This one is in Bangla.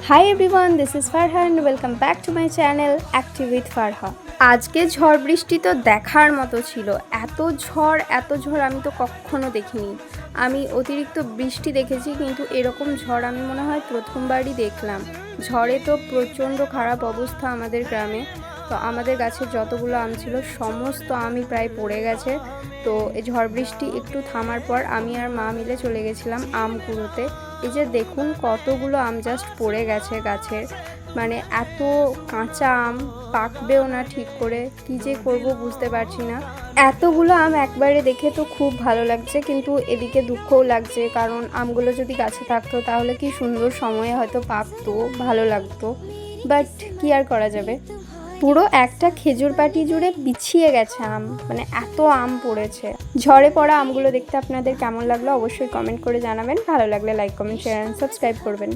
Hi everyone, this is Farha and welcome back to my channel active with Farha. আজকে ঝড় বৃষ্টি তো দেখার মতো ছিল। এত ঝড় আমি তো কখনো দেখিনি। আমি অতিরিক্ত বৃষ্টি দেখেছি, কিন্তু এরকম ঝড় আমি মনে হয় প্রথমবারই দেখলাম। ঝড়ে তো প্রচণ্ড খারাপ অবস্থা আমাদের গ্রামে। তো আমাদের গাছের যতগুলো আম ছিল সমস্ত আমই প্রায় পড়ে গেছে। তো এই ঝড় বৃষ্টি একটু থামার পর আমি আর মা মিলে চলে গেছিলাম আম কুড়োতে। এই যে দেখুন কতগুলো আম জাস্ট পড়ে গেছে গাছের। মানে এত কাঁচা আম, পাকবেও না ঠিক করে, কী যে করবো বুঝতে পারছি না। এতগুলো আম একবারে দেখে তো খুব ভালো লাগছে, কিন্তু এদিকে দুঃখও লাগছে, কারণ আমগুলো যদি গাছে থাকতো তাহলে কি সুন্দর সময়ে হয়তো পাকতো, ভালো লাগতো। বাট কি আর করা যাবে, পুরো একটা খেজুর পাটি জুড়ে বিছিয়ে গেছে আম, মানে এত আম পড়েছে। ঝড়ে পড়া আমগুলো দেখতে আপনাদের কেমন লাগলো অবশ্যই কমেন্ট করে জানাবেন। ভালো লাগলে like, comment, share and subscribe করবেন।